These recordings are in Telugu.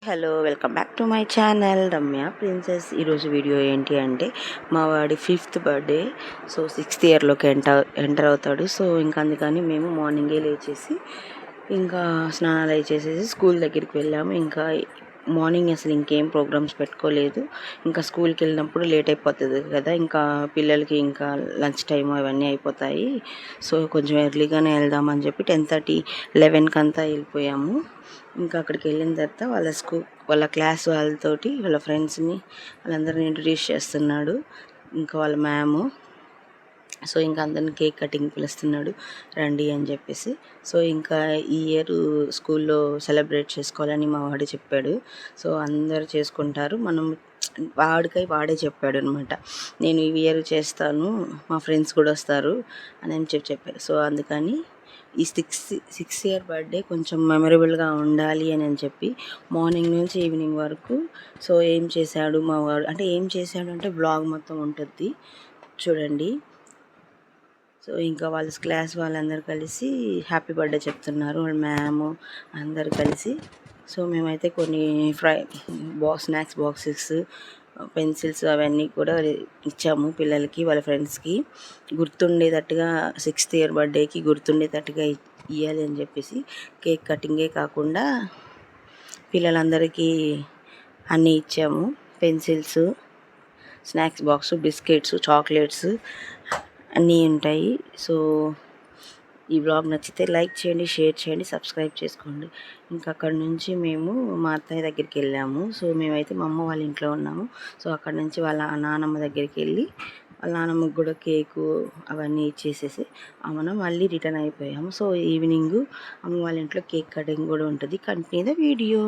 Hello, welcome back to my channel Ramya princess. ఈరోజు వీడియో ఏంటి అంటే మా వాడి 5th బర్త్డే. సో 6th ఇయర్లోకి ఎంటర్ అవుతాడు. సో ఇంకా అందుకని మేము మార్నింగే లేచేసి ఇంకా స్నానాలు అవి చేసేసి స్కూల్ దగ్గరికి వెళ్ళాము. ఇంకా మార్నింగ్ అసలు ఇంకేం ప్రోగ్రామ్స్ పెట్టుకోలేదు. ఇంకా స్కూల్కి వెళ్ళినప్పుడు లేట్ అయిపోతుంది కదా, ఇంకా పిల్లలకి ఇంకా లంచ్ టైం అవన్నీ అయిపోతాయి. సో కొంచెం ఎర్లీగానే వెళ్దామని చెప్పి 10:30, 11కి అంతా వెళ్ళిపోయాము. ఇంకా అక్కడికి వెళ్ళిన తర్వాత వాళ్ళ క్లాస్ వాళ్ళతోటి వాళ్ళ ఫ్రెండ్స్ని వాళ్ళందరినీ ఇంట్రడ్యూస్ చేస్తున్నాడు. ఇంకా వాళ్ళ మ్యాము. సో ఇంకా అందరిని కేక్ కటింగ్ పిలుస్తున్నాడు, రండి అని చెప్పేసి. సో ఇంకా ఈ ఇయర్ స్కూల్లో సెలబ్రేట్ చేసుకోవాలని మా వాడు చెప్పాడు. సో అందరు చేసుకుంటారు, మనం వాడే చెప్పాడు అనమాట. నేను ఈ ఇయర్ చేస్తాను, మా ఫ్రెండ్స్ కూడా వస్తారు అని చెప్పారు. సో అందుకని ఈ 6th ఇయర్ బర్త్డే కొంచెం మెమరబుల్గా ఉండాలి అని చెప్పి మార్నింగ్ నుంచి ఈవినింగ్ వరకు సో ఏం చేశాడు మా వాడు అంటే బ్లాగ్ మొత్తం ఉంటుంది చూడండి. సో ఇంకా వాళ్ళ క్లాస్ వాళ్ళందరూ కలిసి హ్యాపీ బర్త్డే చెప్తున్నారు, వాళ్ళ మ్యామ్ అందరు కలిసి. సో మేమైతే కొన్ని స్నాక్స్ బాక్సెస్, పెన్సిల్స్ అవన్నీ కూడా ఇచ్చాము పిల్లలకి, వాళ్ళ ఫ్రెండ్స్కి. గుర్తుండేటట్టుగా 6th ఇయర్ బర్త్డేకి గుర్తుండేటట్టుగా ఇవ్వాలి అని చెప్పేసి కేక్ కటింగే కాకుండా పిల్లలందరికీ అన్నీ ఇచ్చాము. Pencils, snacks box, biscuits, chocolates అన్నీ ఉంటాయి. సో ఈ వ్లాగ్ నచ్చితే లైక్ చేయండి, షేర్ చేయండి, సబ్స్క్రైబ్ చేసుకోండి. ఇంకా అక్కడ నుంచి మేము మా అత్తయ్య దగ్గరికి వెళ్ళాము. సో మేమైతే మా అమ్మ వాళ్ళ ఇంట్లో ఉన్నాము. సో అక్కడ నుంచి వాళ్ళ నానమ్మ దగ్గరికి వెళ్ళి వాళ్ళ నానమ్మకి కూడా కేకు అవన్నీ ఇచ్చేసేసి మనం మళ్ళీ రిటర్న్ అయిపోయాము. సో ఈవినింగ్ అమ్మ వాళ్ళ ఇంట్లో కేక్ కటింగ్ కూడా ఉంటుంది. Continue the video.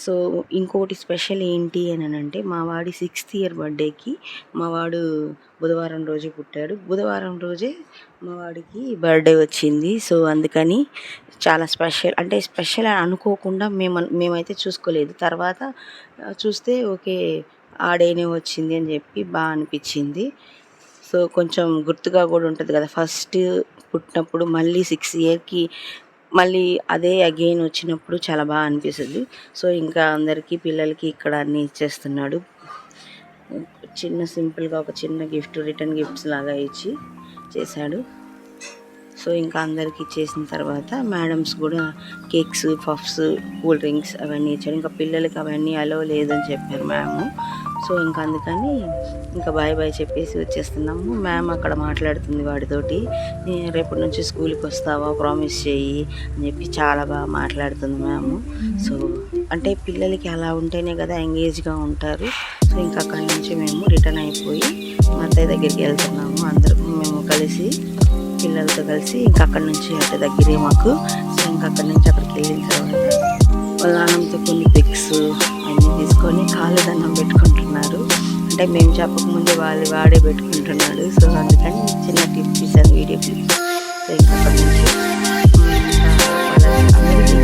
సో ఇంకోటి స్పెషల్ ఏంటి అని అంటే మా వాడి 6th ఇయర్ బర్త్డేకి మా వాడు బుధవారం రోజు పుట్టాడు. బుధవారం రోజే మా వాడికి బర్త్డే వచ్చింది. సో అందుకని చాలా స్పెషల్ అని అనుకోకుండా మేమైతే చూసుకోలేదు. తర్వాత చూస్తే ఓకే ఆ డేనే వచ్చింది అని చెప్పి బాగా అనిపించింది. సో కొంచెం గుర్తుగా కూడా ఉంటుంది కదా, ఫస్ట్ పుట్టినప్పుడు మళ్ళీ 6th ఇయర్కి మళ్ళీ అదే అగైన్ వచ్చినప్పుడు చాలా బాగా అనిపిస్తుంది. సో ఇంకా అందరికీ పిల్లలకి ఇక్కడ అన్నీ ఇచ్చేస్తున్నాడు. సింపుల్గా ఒక చిన్న గిఫ్ట్, రిటర్న్ గిఫ్ట్స్ లాగా ఇచ్చి చేశాడు. సో ఇంకా అందరికి ఇచ్చేసిన తర్వాత మేడమ్స్ కూడా కేక్స్, పఫ్స్, కూల్ డ్రింక్స్ అవన్నీ ఇచ్చాడు. ఇంకా పిల్లలకి అవన్నీ అలో లేదని చెప్పారు మ్యామ్. సో ఇంకా అందుకని ఇంకా బాయ్ చెప్పేసి వచ్చేస్తున్నాము. మ్యామ్ అక్కడ మాట్లాడుతుంది వాడితోటి, రేపటి నుంచి స్కూల్కి వస్తావా, ప్రామిస్ చేయి అని చెప్పి చాలా బాగా మాట్లాడుతుంది మ్యామ్. సో పిల్లలకి అలా ఉంటేనే కదా ఎంగేజ్గా ఉంటారు. సో ఇంకా అక్కడి నుంచి మేము రిటర్న్ అయిపోయి మా అత్తయ్య దగ్గరికి వెళ్తున్నాము. అందరం మేము కలిసి పిల్లలతో కలిసి ఇంకా అక్కడి నుంచి అటు దగ్గరే మాకు. సో ఇంకా అక్కడి నుంచి అక్కడికి వెళ్ళిన తర్వాత వాళ్ళ నాన్నతో కొన్ని పిక్స్ అన్నీ తీసుకొని కాళ్ళు దండం పెట్టుకుంటున్నారు. మేము చెప్పకముందే వాడే పెట్టుకుంటున్నాడు. సో అందుకని చిన్న టిప్స్ ఇచ్చాను, వీడియో క్లిప్స్. సో ఇంకా అక్కడి నుంచి అందరికీ